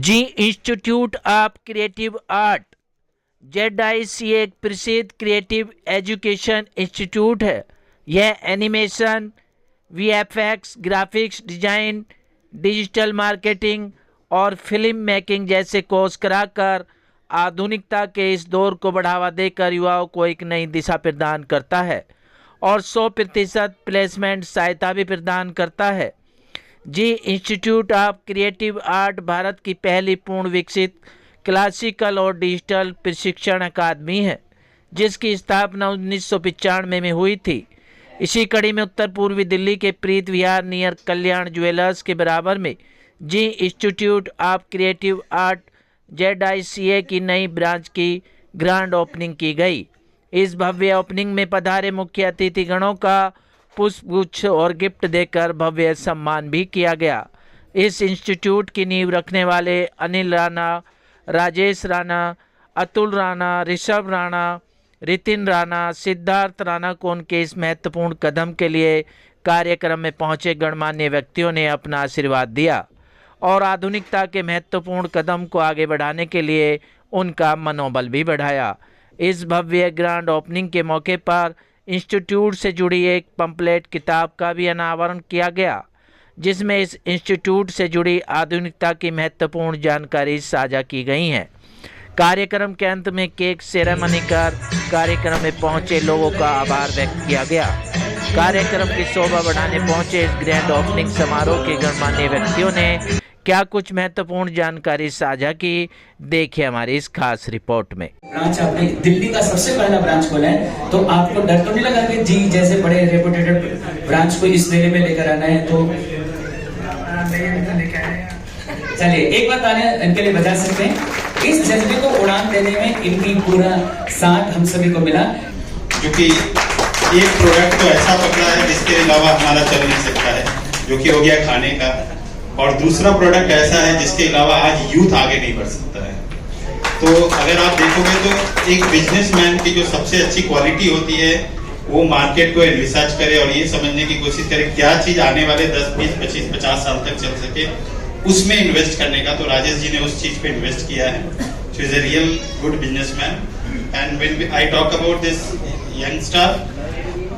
Ji institute of creative art ZIC एक प्रसिद्ध creative education institute है। यह animation, VFX, graphics design, digital marketing और फिल्म मेकिंग जैसे कोर्स कराकर आधुनिकता के इस दौर को बढ़ावा देकर युवाओं को एक नई दिशा प्रदान करता है और 100% प्लेसमेंट सहायता भी प्रदान करता है। Zee institute of creative art Bharat की पहली पूर्ण विकसित क्लासिकल और डिजिटल प्रशिक्षण अकादमी है, जिसकी स्थापना 1995 में हुई थी। इसी कड़ी में उत्तर पूर्वी दिल्ली के प्रीत विहार नियर कल्याण ज्वेलर्स के बराबर में Zee institute of creative art ZICA की नई ब्रांच की ग्रैंड ओपनिंग की गई। इस भव्य ओपनिंग में पधारे मुख्य अतिथिगणों का पुष्पगुच्छ और गिफ्ट देकर भव्य सम्मान भी किया गया। इस इंस्टीट्यूट की नींव रखने वाले अनिल राणा, राजेश राणा, अतुल राणा, ऋषभ राणा, रितिन राणा, सिद्धार्थ राणा को उनके इस महत्वपूर्ण कदम के लिए कार्यक्रम में पहुंचे गणमान्य व्यक्तियों ने अपना आशीर्वाद दिया और आधुनिकता के महत्वपूर्ण कदम को आगे बढ़ाने के लिए उनका मनोबल भी बढ़ाया। इस भव्य ग्रैंड ओपनिंग के मौके पर इंस्टीट्यूट से जुड़ी एक पंपलेट किताब का भी अनावरण किया गया, जिसमें इस इंस्टीट्यूट से जुड़ी आधुनिकता की महत्वपूर्ण जानकारी साझा की गई है। कार्यक्रम के अंत में केक सेरेमनी कर कार्यक्रम में पहुंचे लोगों का आभार व्यक्त किया गया। कार्यक्रम की शोभा बढ़ाने पहुंचे इस ग्रैंड ओपनिंग समारोह के गणमान्य व्यक्तियों ने क्या कुछ महत्वपूर्ण जानकारी साझा की, देखिए हमारी इस खास रिपोर्ट में। ब्रांच आपने दिल्ली का सबसे पहला ब्रांच खोला है, तो आपको डर तो नहीं लगा कि जी जैसे बड़े रेपुटेड ब्रांच को इस मेले में लेकर आना है? तो चलिए एक बात आने इनके लिए बता सकते हैं, इस जज्बे को उड़ान देने में इनकी पूरा साथ हम सभी को मिला, क्योंकि एक प्रोडक्ट तो ऐसा पकड़ा है जिसके अलावा हमारा चल नहीं सकता है, जो कि हो गया खाने का, और दूसरा प्रोडक्ट ऐसा है जिसके अलावा आज यूथ आगे नहीं बढ़ सकता है। तो अगर आप देखोगे तो एक बिजनेसमैन की जो सबसे अच्छी क्वालिटी होती है वो मार्केट को रिसर्च करे और ये समझने की कोशिश करे क्या चीज आने वाले 10, 20, 25, 50 साल तक चल सके, उसमें इन्वेस्ट करने का। तो राजेश जी ने उस चीज पे इन्वेस्ट किया है। She is a real good businessman and when I talk about this youngster,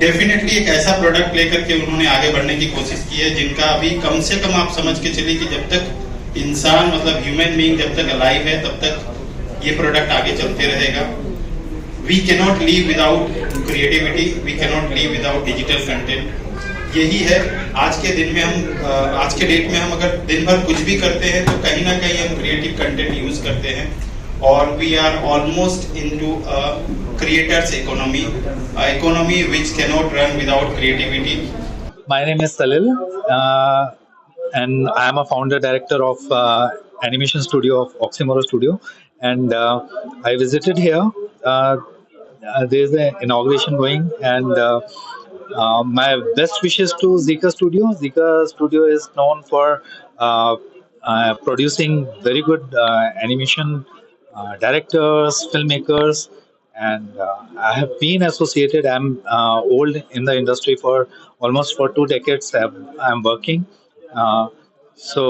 definitely एक ऐसा प्रोडक्ट लेकर के उन्होंने आगे बढ़ने की कोशिश की है जिनका अभी कम से कम आप समझ के चलिए कि जब तक इंसान मतलब ह्यूमन बीइंग जब तक अलाइव है तब तक ये प्रोडक्ट आगे चलते रहेगा। We cannot live without creativity, we cannot live without digital content. यही है आज के दिन में हम आज के डेट में हम अगर दिन भर कुछ भी करते हैं तो कहीं ना कहीं हम क्रिएटिव कंटेंट यूज करते हैं और we are almost into a creators economy which cannot run without creativity. My name is Salil and I am a founder director of animation studio of Oxymoro Studio, and I visited here. There is an inauguration going, and my best wishes to Zika Studio. Zika Studio is known for producing very good animation directors, filmmakers, and I have been associated. I'm old in the industry for almost for 2 decades. I'm working, so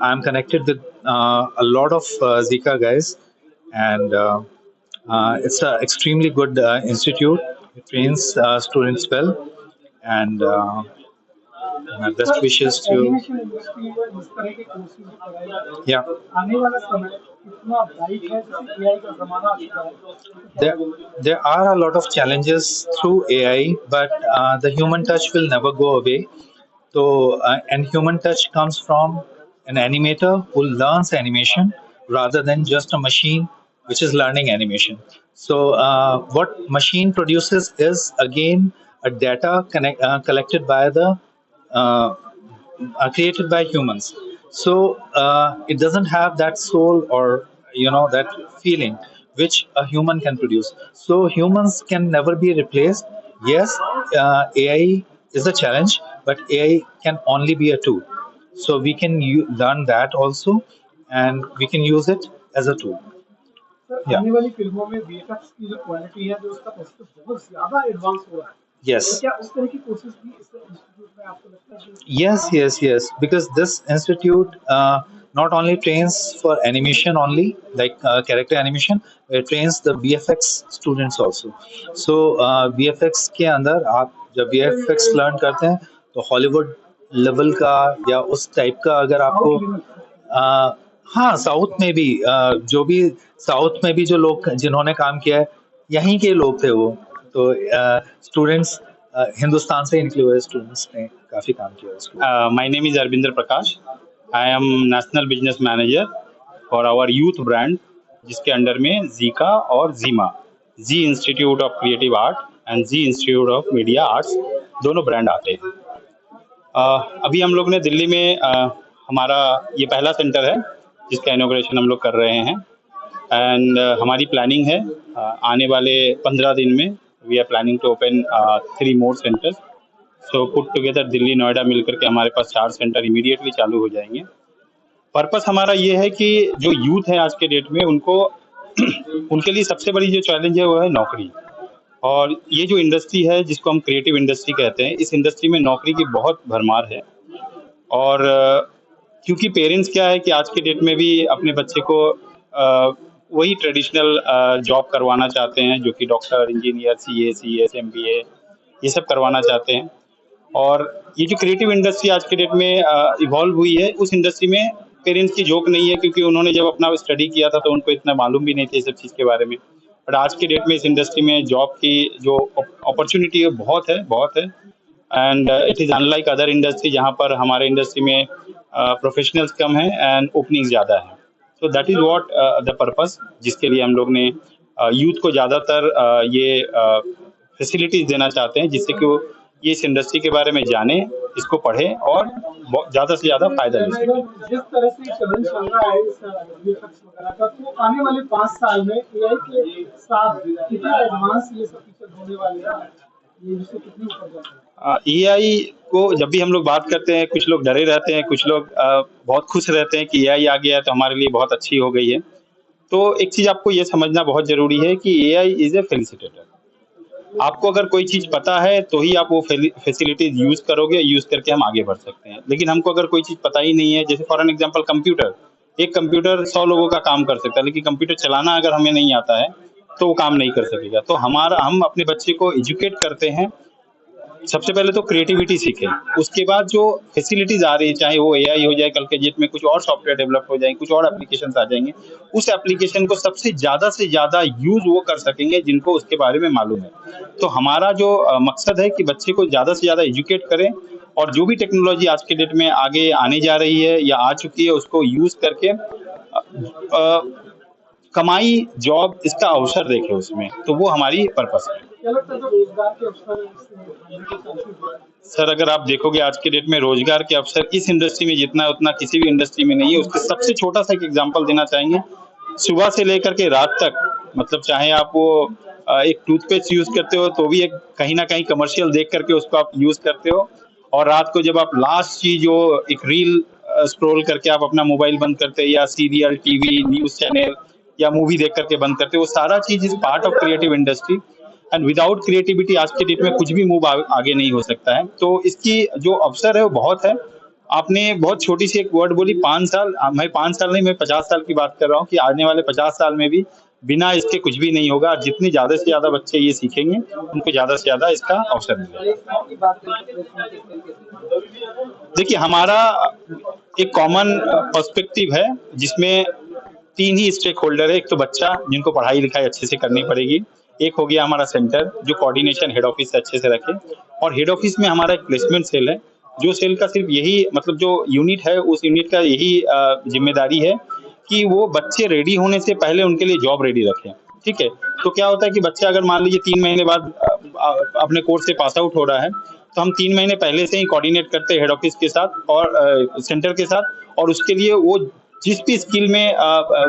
I'm connected with a lot of Zika guys, and it's an extremely good institute. It trains students well, and my best wishes to yeah. There are a lot of challenges through AI, but the human touch will never go away. So, and human touch comes from an animator who learns animation rather than just a machine which is learning animation. So, what machine produces is again a data collected by the created by humans. So it doesn't have that soul or that feeling which a human can produce. So humans can never be replaced. Yes, AI is a challenge, but AI can only be a tool. So we can learn that also, and we can use it as a tool. Sir आने वाली फिल्मों में VFX की जो quality है जो उसका process बहुत ज्यादा एडवांस हो रहा है। Yes. तो क्या उस तरह की कोशिश भी इस इंस्टीट्यूट में आपको लगता है? Yes. Because this institute not only trains for animation only, like character animation, it trains the VFX students also. So VFX के अंदर आप जब VFX लर्न करते हैं तो हॉलीवुड लेवल का या उस टाइप का अगर आपको हाँ, साउथ में भी जो भी साउथ में भी जो लोग जिन्होंने काम किया है यहीं के लोग थे वो, तो स्टूडेंट्स हिंदुस्तान से निकले हुए स्टूडेंट्स ने काफी काम किया उसको। My name is Arvinder Prakash. I am National Business Manager for our youth brand, जिसके अंडर में जीका और ZIMA, Zee institute of creative art and Zee institute of media arts, दोनों ब्रांड आते हैं। अभी हम लोग ने दिल्ली में हमारा ये पहला सेंटर है जिसका इनॉग्रेशन हम लोग कर रहे हैं, एंड हमारी प्लानिंग है आने वाले 15 दिन में we are planning to open 3 more centres. So put together Delhi Noida मिलकर के हमारे पास 4 सेंटर इमीडिएटली चालू हो जाएंगे। पर्पस हमारा ये है कि जो यूथ है आज के डेट में उनको उनके लिए सबसे बड़ी जो चैलेंज है वो है नौकरी, और ये जो इंडस्ट्री है जिसको हम क्रिएटिव इंडस्ट्री कहते हैं, इस इंडस्ट्री में नौकरी की बहुत भरमार है। और क्योंकि पेरेंट्स क्या है कि आज के डेट में भी अपने बच्चे को वही ट्रेडिशनल जॉब करवाना चाहते हैं, जो कि doctor, engineer, CA, CS, MBA ये सब करवाना चाहते हैं। और ये जो क्रिएटिव इंडस्ट्री आज के डेट में इवॉल्व हुई है, उस इंडस्ट्री में पेरेंट्स की जोक नहीं है, क्योंकि उन्होंने जब अपना स्टडी किया था तो उनको इतना मालूम भी नहीं था सब चीज़ के बारे में। बट आज के डेट में इस इंडस्ट्री में जॉब की जो अपॉर्चुनिटी है बहुत है, and it is unlike other industry जहाँ पर हमारे इंडस्ट्री में प्रोफेशनल्स कम हैं एंड ओपनिंग्स ज़्यादा हैं। So that is what the purpose जिसके लिए हम लोग ने यूथ को ज़्यादातर ये फैसिलिटीज़ देना चाहते हैं, जिससे कि वो ये इस इंडस्ट्री के बारे में जाने, इसको पढ़े और ज़्यादा से ज़्यादा फायदा ले सकें। जिस तरह से चलन चल रहा है इस VFX वगैरह का, तो आने वाले 5 साल में AI के साथ कितना एडवांस ये सब फीचर होने वाले हैं, ये इससे कितनी ऊपर जाता है? AI को जब भी हम लोग बात करते हैं, कुछ लोग डरे रहते हैं, कुछ लोग बहुत खुश रहते हैं कि AI आ गया है तो हमारे लिए बहुत अच्छी हो गई है। तो एक चीज़ आपको ये समझना बहुत ज़रूरी है कि AI इज़ ए फैसिलिटेटर। आपको अगर कोई चीज़ पता है तो ही आप वो फैसिलिटीज यूज़ करोगे, यूज़ करके हम आगे बढ़ सकते हैं। लेकिन हमको अगर कोई चीज़ पता ही नहीं है, जैसे फॉर एन एग्जांपल कंप्यूटर, एक कंप्यूटर 100 लोगों का काम कर सकता है, लेकिन कंप्यूटर चलाना अगर हमें नहीं आता है तो वो काम नहीं कर सकेगा। तो हम अपने बच्चे को एजुकेट करते हैं, सबसे पहले तो क्रिएटिविटी सीखें, उसके बाद जो फैसिलिटीज आ रही है, चाहे वो AI हो जाए, कल के डेट में कुछ और सॉफ्टवेयर डेवलप हो जाएंगे, कुछ और एप्लीकेशंस आ जाएंगे, उस एप्लीकेशन को सबसे से ज़्यादा यूज वो कर सकेंगे जिनको उसके बारे में मालूम है। तो हमारा जो मकसद है कि बच्चे को ज़्यादा से ज़्यादा एजुकेट करें, और जो भी टेक्नोलॉजी आज के डेट में आगे आने जा रही है या आ चुकी है उसको यूज करके कमाई, जॉब, इसका अवसर देखें उसमें। तो वो हमारी पर्पस है। रोजगार के अवसर सर, अगर आप देखोगे आज के डेट में रोजगार के अवसर इस इंडस्ट्री में जितना है उतना किसी भी इंडस्ट्री में नहीं है। उसके सबसे छोटा सा एक एग्जांपल देना चाहेंगे, सुबह से लेकर के रात तक, मतलब चाहे आप वो एक टूथपेस्ट यूज करते हो तो भी एक कहीं ना कहीं कमर्शियल देख करके उसको आप यूज करते हो, और रात को जब आप लास्ट चीज जो एक रील स्क्रॉल करके आप अपना मोबाइल बंद करते हैं, या सीरियल, टीवी, न्यूज चैनल या मूवी देख करके बंद करते हो, वो सारा चीज is part of creative industry. And without creativity आज के डेट में कुछ भी मूव आगे नहीं हो सकता है। तो इसकी जो अवसर है वो बहुत है। आपने बहुत छोटी सी एक वर्ड बोली 5 साल, मैं 5 साल नहीं, मैं 50 साल की बात कर रहा हूँ कि आने वाले 50 साल में भी बिना इसके कुछ भी नहीं होगा। जितनी ज्यादा से ज्यादा बच्चे ये सीखेंगे उनको ज्यादा से ज्यादा इसका अवसर मिलेगा। देखिए, हमारा एक कॉमन पर्सपेक्टिव है जिसमें 3 ही स्टेक होल्डर है। एक तो बच्चा, जिनको पढ़ाई लिखाई अच्छे से करनी पड़ेगी, एक हो गया हमारा सेंटर जो कोऑर्डिनेशन हेड ऑफिस से अच्छे से रखे, और हेड ऑफिस में हमारा एक प्लेसमेंट सेल है, जो सेल का सिर्फ यही, मतलब जो यूनिट है उस यूनिट का यही जिम्मेदारी है कि वो बच्चे रेडी होने से पहले उनके लिए जॉब रेडी रखें। ठीक है, तो क्या होता है कि बच्चा अगर मान लीजिए 3 महीने बाद अपने कोर्स से पास आउट हो रहा है, तो हम 3 महीने पहले से ही कोऑर्डिनेट करते हैं हेड ऑफिस के साथ और सेंटर के साथ, और उसके लिए वो जिस भी स्किल में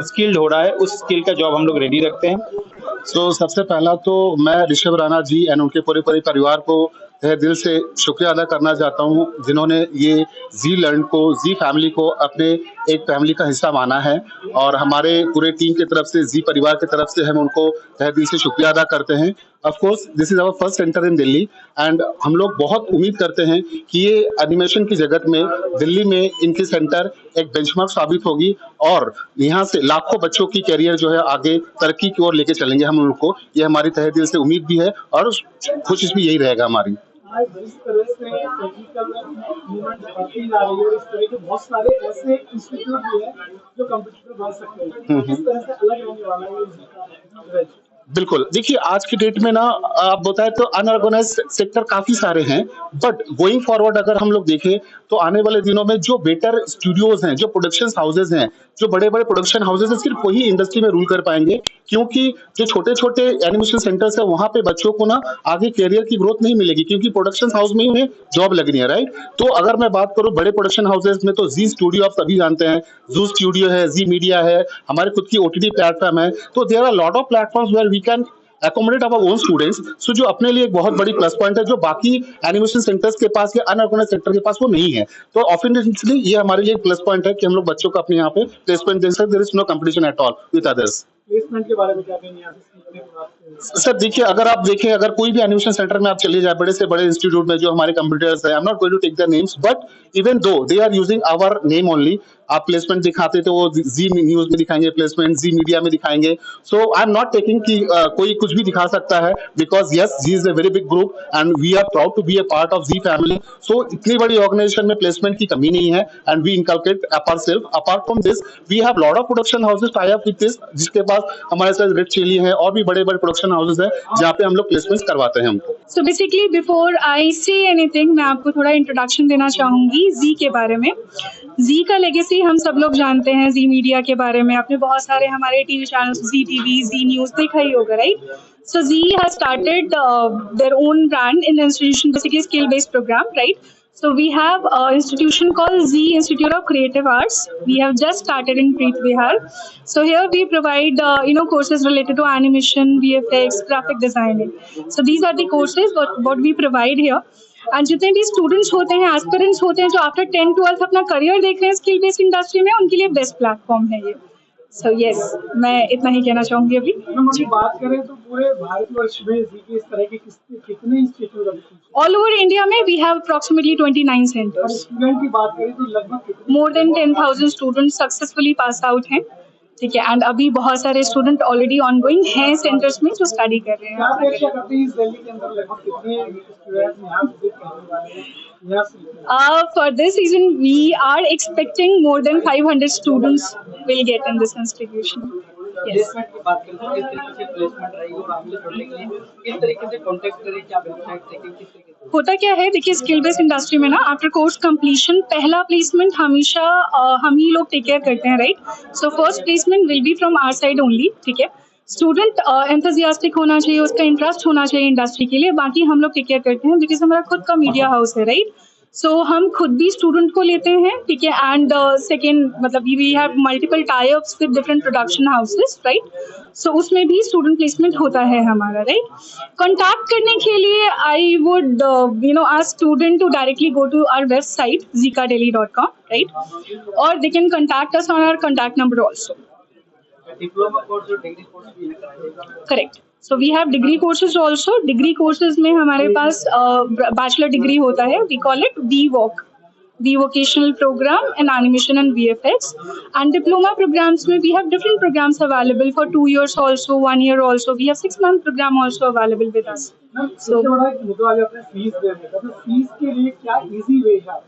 स्किल्ड हो रहा है उस स्किल का जॉब हम लोग रेडी रखते हैं। सबसे पहला तो मैं ऋषभ राणा जी एंड उनके पूरे परिवार को तहे दिल से शुक्रिया अदा करना चाहता हूं, जिन्होंने ये जी लर्न को, जी फैमिली को अपने एक फैमिली का हिस्सा माना है, और हमारे पूरे टीम की तरफ से, जी परिवार की तरफ से हम उनको तहे दिल से शुक्रिया अदा करते हैं। Of course this is our first centre in Delhi and हम लोग बहुत उम्मीद करते हैं कि ये एनिमेशन की जगत में दिल्ली में इनकी सेंटर एक बेंचमार्क साबित होगी और यहाँ से लाखों बच्चों की कैरियर जो है आगे तरक्की की ओर लेके चलेंगे हम लोग को। ये हमारी तहे दिल से उम्मीद भी है और कोशिश भी यही रहेगा हमारी। आज जिस तरह से टेक्निकल मूवमेंट बढ़ती जा रही है, इस तरह के बहुत सारे ऐसे इंस्टीट्यूट भी हैं जो कंपटीटर बन सकते हैं। किस तरह से अलग होने वाला है ये बिल्कुल, देखिए आज की डेट में ना आप बताएं तो अनऑर्गेनाइज्ड सेक्टर काफी सारे हैं, बट गोइंग फॉरवर्ड अगर हम लोग देखें तो आने वाले दिनों में जो बेटर स्टूडियोज हैं, जो प्रोडक्शन हाउसेज हैं, जो बड़े बड़े प्रोडक्शन हाउसेज हैं, सिर्फ वही इंडस्ट्री में रूल कर पाएंगे, क्योंकि जो छोटे छोटे एनिमेशन सेंटर्स है वहां पे बच्चों को ना आगे कैरियर की ग्रोथ नहीं मिलेगी, क्योंकि प्रोडक्शन हाउस में ही उन्हें जॉब लगनी है, राइट। तो अगर मैं बात करूं बड़े प्रोडक्शन हाउसेज में तो जी स्टूडियो आप सभी जानते हैं, जू स्टूडियो है, जी मीडिया है, हमारे खुद की ओटीटी प्लेटफॉर्म है। तो there are lot of platforms where we can accommodate our own students, सो जो अपने लिए एक बहुत बड़ी प्लस पॉइंट है जो बाकी एनिमेशन सेंटर्स के पास या अनऑर्गेनाइज्ड सेक्टर के पास वो नहीं है। तो ऑफिशियली ये हमारे लिए एक प्लस पॉइंट है कि हम लोग बच्चों को अपने यहाँ पे प्लेसमेंट दे सकते। There is no competition at all with others. Placement के बारे में क्या कहेंगे यहाँ से सीखने के बाद? सर देखिए, अगर आप देखें, अगर कोई भी एनिमेशन सेंटर में आप चले जाए, बड़े से बड़े इंस्टीट्यूट में जो हमारे कंप्यूटर्स है, I am not going to take the names, but even though they are using our name only, आप प्लेसमेंट दिखाते तो वो जी न्यूज में दिखाएंगे प्लेसमेंट, जी मीडिया में दिखाएंगे। So I am not taking कि कोई कुछ भी दिखा सकता है, because yes Zee is a very big group and we are proud to be a part of Zee family. So इतनी बड़ी ऑर्गेनाइजेशन में प्लेसमेंट की कमी नहीं है and we inculcate opportunity. Apart from this we have lot of production houses tie up with this, जिसके पास हमारे साथ रेड चिली है और भी बड़े बड़े प्रोडक्शन हाउसेज है जहाँ पे हम लोग प्लेसमेंट करवाते हैं हमको। So basically before I say anything मैं आपको थोड़ा इंट्रोडक्शन देना चाहूंगी जी के बारे में। जी का लेगेसी हम सब लोग जानते हैं, जी मीडिया के बारे में आपने बहुत सारे हमारे टीवी चैनल्स, जी टीवी, जी न्यूज देखा ही होगा, right. So Z has started their own brand in the institution, basically skill-based program, right? So we have an institution called Z Institute of Creative Arts. We have just started in Preet Vihar. So here we provide courses related to animation, VFX, graphic designing. So these are the courses what we provide here. And जितने भी students होते हैं, aspirants होते हैं जो after 10-12 अपना career देख रहे हैं स्किल बेस्ड इंडस्ट्री में, उनके लिए बेस्ट प्लेटफॉर्म है ये। सो यस, मैं इतना ही कहना चाहूंगी अभी। हम बात करें तो पूरे भारतवर्ष में जी के इस तरह के कितने इंस्टीट्यूट ऑल ओवर इंडिया में we have approximately 29 centres. Student की बात करें तो लगभग कितने? More than 10,000 student successfully pass out हैं, ठीक है। एंड अभी बहुत सारे स्टूडेंट ऑलरेडी ऑनगोइंग हैं सेंटर्स में जो स्टडी कर रहे हैं। क्या अपेक्षा करते हैं इस दिल्ली के अंदर लगभग कितने स्टूडेंट यहाँ विजिट करने वाले हैं? For this season, we are expecting more than 500 students will get in this institution. Yes. Placement की बात करें तो किस तरीके से प्लेसमेंट रहेगी और आगे बढ़ने के लिए किस तरीके से कांटेक्ट करें, क्या वेबसाइट देखें, किस तरीके से? होता क्या है, देखिए स्किल बेस्ड इंडस्ट्री में ना आफ्टर कोर्स कंप्लीशन पहला प्लेसमेंट हमेशा हम ही लोग टेक केयर करते हैं, right. So first placement will be from our side only, ठीक है। स्टूडेंट एंथुसियास्टिक होना चाहिए, उसका इंटरेस्ट होना चाहिए इंडस्ट्री के लिए, बाकी हम लोग टेक केयर करते हैं बिकॉज हमारा खुद का मीडिया हाउस है, राइट। सो हम खुद भी स्टूडेंट को लेते हैं, ठीक है। एंड सेकेंड मतलब we have multiple tie ups with different production houses, right. So उसमें भी स्टूडेंट प्लेसमेंट होता है हमारा, राइट। कॉन्टैक्ट करने के लिए I would ask student to directly go to our website zikadelhi.com, right, और they can contact us on our contact number also. Diploma course और डिग्री कोर्स भी है? Correct. So we have degree courses also. Degree courses में हमारे पास bachelor degree होता है, we call it VVOC, the vocational program in animation and VFX. And diploma programs में we have different programs available for 2 years also, 1 year also. We have 6-month program also available with us. So बड़ा एक मुद्दा आ जाता है fees देने का, तो fees के लिए क्या इजी वे है?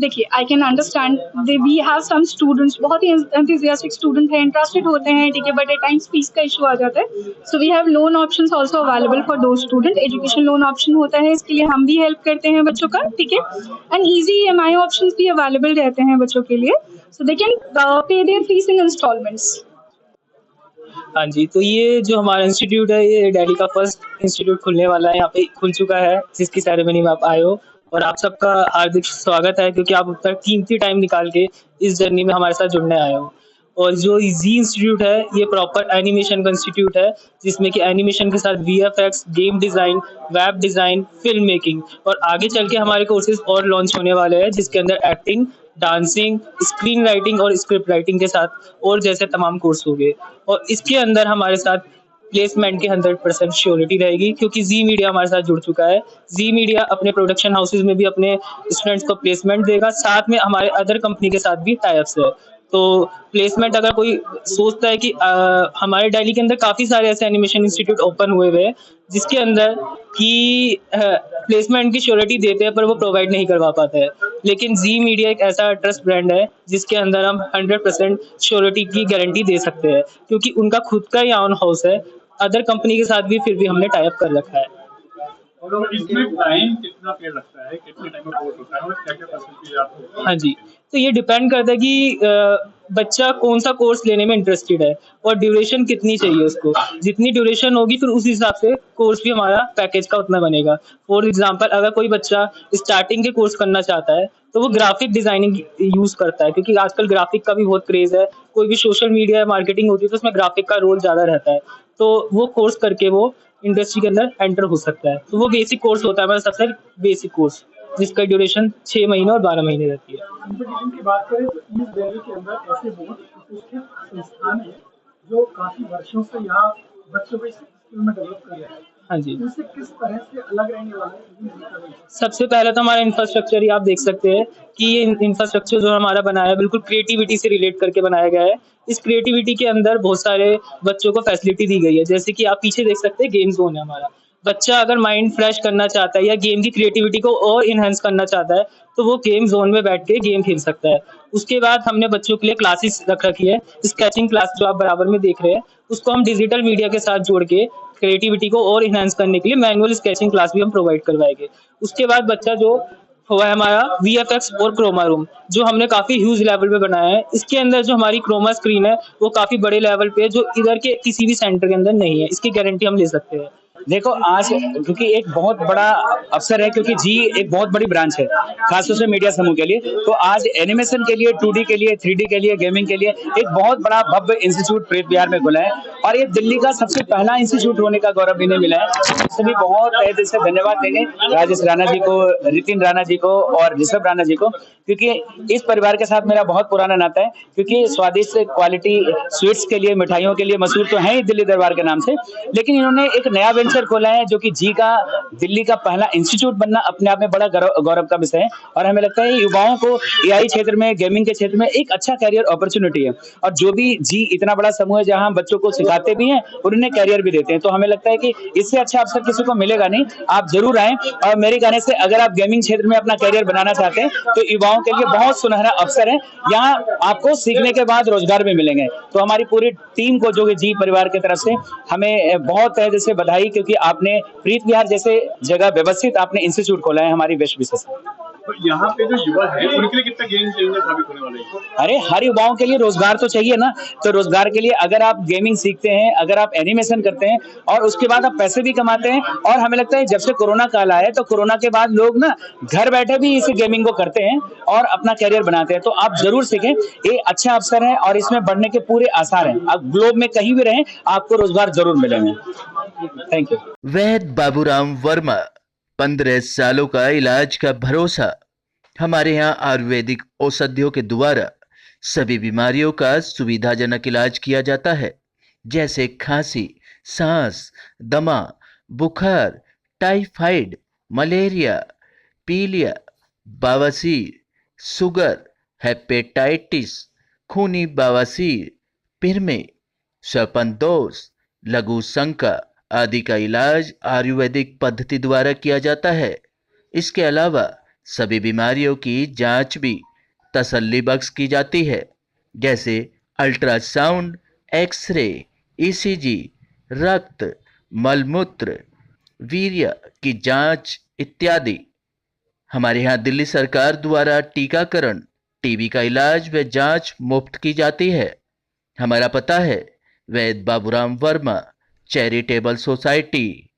देखिए I can understand we have some students बहुत ही एंथुसियास्टिक स्टूडेंट हैं, इंटरेस्टेड होते हैं, ठीक है, बट एट टाइम्स फीस का इशू आ जाता है। So we have loan options also available for the student. Education loan option होता है, इसके लिए हम भी हेल्प करते हैं बच्चों का, ठीक है। एंड ईजी EMI ऑप्शंस भी अवेलेबल रहते हैं बच्चों के लिए, so they can pay their fees in instalments. हाँ जी, तो ये जो हमारा इंस्टीट्यूट है ये दिल्ली का फर्स्ट इंस्टीट्यूट खुलने वाला है, यहाँ पे खुल चुका है, जिसकी सेरेमनी में आप आए हो और आप सबका हार्दिक स्वागत है क्योंकि आप अपना कीमती टाइम निकाल के इस जर्नी में हमारे साथ जुड़ने आए हो। और जो जी इंस्टीट्यूट है ये प्रॉपर एनिमेशन का इंस्टीट्यूट है, जिसमें कि एनिमेशन के साथ VFX, game design, web design, film making और आगे चल के हमारे कोर्सेज और लॉन्च होने वाले हैं, जिसके अंदर एक्टिंग, डांसिंग, स्क्रीन राइटिंग और स्क्रिप्ट राइटिंग के साथ और जैसे तमाम कोर्स हो गए। और इसके अंदर हमारे साथ प्लेसमेंट की 100% श्योरिटी रहेगी, क्योंकि जी मीडिया हमारे साथ जुड़ चुका है। जी मीडिया अपने प्रोडक्शन हाउसेज में भी अपने स्टूडेंट्स को प्लेसमेंट देगा, साथ में हमारे अदर कंपनी के साथ भी टाई अप्स है। तो प्लेसमेंट अगर कोई सोचता है कि हमारे दिल्ली के अंदर काफ़ी सारे ऐसे एनिमेशन इंस्टीट्यूट ओपन हुए हुए हैं जिसके अंदर कि प्लेसमेंट की श्योरिटी देते हैं पर वो प्रोवाइड नहीं करवा पाता है, लेकिन जी मीडिया एक ऐसा ट्रस्ट ब्रांड है जिसके अंदर हम 100% श्योरिटी की गारंटी दे सकते हैं, क्योंकि उनका खुद का ही ऑन हाउस है। अदर कंपनी के साथ भी फिर भी हमने टाई अप कर रखा है। और इसमें टाइम कितना पे लगता है, कितने टाइम में कोर्स होता है और क्या-क्या फैसिलिटी आपको? हाँ जी, तो ये डिपेंड करता है कि बच्चा कौन सा कोर्स लेने में इंटरेस्टेड है और ड्यूरेशन कितनी चाहिए उसको। जितनी ड्यूरेशन होगी फिर उस हिसाब से कोर्स भी हमारा पैकेज का उतना बनेगा। फॉर एग्जांपल अगर कोई बच्चा स्टार्टिंग के कोर्स करना चाहता है तो वो ग्राफिक डिजाइनिंग यूज करता है, क्योंकि आजकल ग्राफिक का भी बहुत क्रेज है। कोई भी सोशल मीडिया मार्केटिंग होती है तो उसमें ग्राफिक का रोल ज्यादा रहता है, तो वो कोर्स करके वो इंडस्ट्री के अंदर एंटर हो सकता है। तो वो बेसिक कोर्स होता है हमारा सबसे बेसिक कोर्स, जिसका ड्यूरेशन 6 महीने और 12 महीने रहती है। कंपटीशन की बात करें तो ईस्ट दिल्ली के अंदर ऐसे बहुत प्रतिष्ठित संस्थान है जो काफी वर्षों से यहाँ बच्चों को इस स्किल में डेवलप कर रहे हैं। हाँ जी, इनसे किस तरह से अलग रहने वाला है? सबसे पहले तो हमारा इंफ्रास्ट्रक्चर ही आप देख सकते हैं कि ये इंफ्रास्ट्रक्चर जो हमारा बनाया है बिल्कुल क्रिएटिविटी से रिलेट करके बनाया गया है। इस क्रिएटिविटी के अंदर बहुत सारे बच्चों को फैसिलिटी दी गई है, जैसे कि आप पीछे देख सकते हैं गेम जोन है हमारा। बच्चा अगर माइंड फ्रेश करना चाहता है या गेम की क्रिएटिविटी को और इनहेंस करना चाहता है तो वो गेम जोन में बैठ के गेम खेल सकता है। उसके बाद हमने बच्चों के लिए क्लासेस रख रखी है। स्केचिंग क्लास जो आप बराबर में देख रहे हैं उसको हम डिजिटल मीडिया के साथ जोड़ के क्रिएटिविटी को और इनहेंस करने के लिए मैनुअल स्केचिंग क्लास भी हम प्रोवाइड करवाएंगे। उसके बाद बच्चा जो हुआ है हमारा VFX और क्रोमा रूम, जो हमने काफी ह्यूज लेवल पे बनाया है। इसके अंदर जो हमारी क्रोमा स्क्रीन है वो काफी बड़े लेवल पे है, जो इधर के किसी भी सेंटर के अंदर नहीं है। इसकी गारंटी हम ले सकते हैं। देखो आज क्योंकि एक बहुत बड़ा अवसर है, क्योंकि जी एक बहुत बड़ी ब्रांच है खासतौर से मीडिया समूह के लिए, तो आज एनिमेशन के लिए 2D के लिए 3D के लिए गेमिंग के लिए एक बहुत बड़ा भव्य इंस्टीट्यूट प्रेत बिहार में खुला है और ये दिल्ली का सबसे पहला इंस्टीट्यूट होने का गौरव इन्हें मिला है। सभी बहुत तहे दिल से धन्यवाद देंगे राजेश राणा जी को, रितिन राणा जी को और ऋषभ राणा जी को, क्योंकि इस परिवार के साथ मेरा बहुत पुराना नाता है। क्योंकि स्वादिष्ट क्वालिटी स्वीट्स के लिए मिठाइयों के लिए मशहूर तो है ही दिल्ली दरबार के नाम से, लेकिन इन्होंने एक नया वेंचर खोला है जो कि जी का दिल्ली का पहला इंस्टीट्यूट बनना अपने आप में बड़ा गौरव का विषय है। और हमें लगता है युवाओं को AI क्षेत्र में, गेमिंग के क्षेत्र में एक अच्छा कैरियर अपॉर्चुनिटी है। और जो भी जी इतना बड़ा समूह है जहां हम बच्चों को सिखाते भी हैं और उन्हें कैरियर भी देते हैं, तो हमें लगता है कि इससे अच्छा अवसर किसी को मिलेगा नहीं। आप जरूर आए और मेरे कहने से अगर आप गेमिंग क्षेत्र में अपना कैरियर बनाना चाहते हैं तो युवाओं के लिए बहुत सुनहरा अवसर है। यहाँ आपको सीखने के बाद रोजगार भी मिलेंगे। तो हमारी पूरी टीम को जो कि जी परिवार की तरफ से हमें बहुत तहे दिल से बधाई, क्योंकि आपने प्रीत विहार जैसे जगह व्यवस्थित आपने इंस्टीट्यूट खोला है हमारी विश्व विशेष। तो यहाँ पे जो युवा है उनके लिए कितना गेम चेंजर साबित होने वाले हैं? अरे हर युवाओं के लिए रोजगार तो चाहिए ना, तो रोजगार के लिए अगर आप गेमिंग सीखते हैं, अगर आप एनिमेशन करते हैं और उसके बाद आप पैसे भी कमाते हैं, और हमें लगता है जब से कोरोना काल आया तो कोरोना के बाद लोग ना घर बैठे भी इस गेमिंग को करते हैं और अपना कैरियर बनाते हैं, तो आप जरूर सीखें। ये अच्छा अवसर है और इसमें बढ़ने के पूरे आसार हैं। आप ग्लोब में कहीं भी रहें आपको रोजगार जरूर मिलेंगे। Thank you. वैद्य बाबूराम वर्मा, 15 सालों का इलाज का भरोसा। हमारे यहाँ आयुर्वेदिक औषधियों के द्वारा सभी बीमारियों का सुविधाजनक इलाज किया जाता है, जैसे खांसी, सांस, दमा, बुखार, टाइफाइड, मलेरिया, पीलिया, बवासीर, शुगर, हेपेटाइटिस, खूनी बवासीर, पिरमे, श्वपनदोष, लघु शंका आदि का इलाज आयुर्वेदिक पद्धति द्वारा किया जाता है। इसके अलावा सभी बीमारियों की जांच भी तसल्ली बख्श की जाती है, जैसे अल्ट्रासाउंड, एक्सरे, ECG, रक्त, मलमूत्र, वीर्य की जांच इत्यादि। हमारे यहाँ दिल्ली सरकार द्वारा टीकाकरण, टीबी का इलाज व जांच मुफ्त की जाती है। हमारा पता है वैद्य बाबूराम वर्मा, चैरिटेबल सोसाइटी,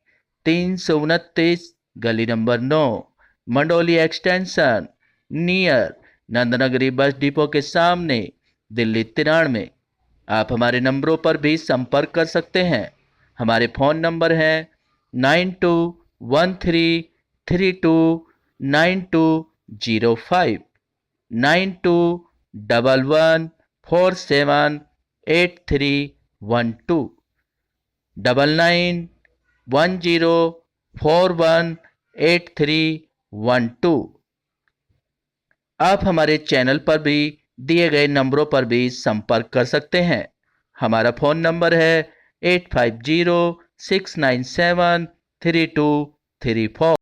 329 गली number 9, Mandoli extension, near Nand Nagri bus depot के सामने, दिल्ली 93। आप हमारे नंबरों पर भी संपर्क कर सकते हैं। हमारे फ़ोन नंबर हैं 9213329205, 9211478312। 9910418312। आप हमारे चैनल पर भी दिए गए नंबरों पर भी संपर्क कर सकते हैं। हमारा फ़ोन नंबर है 8506973234।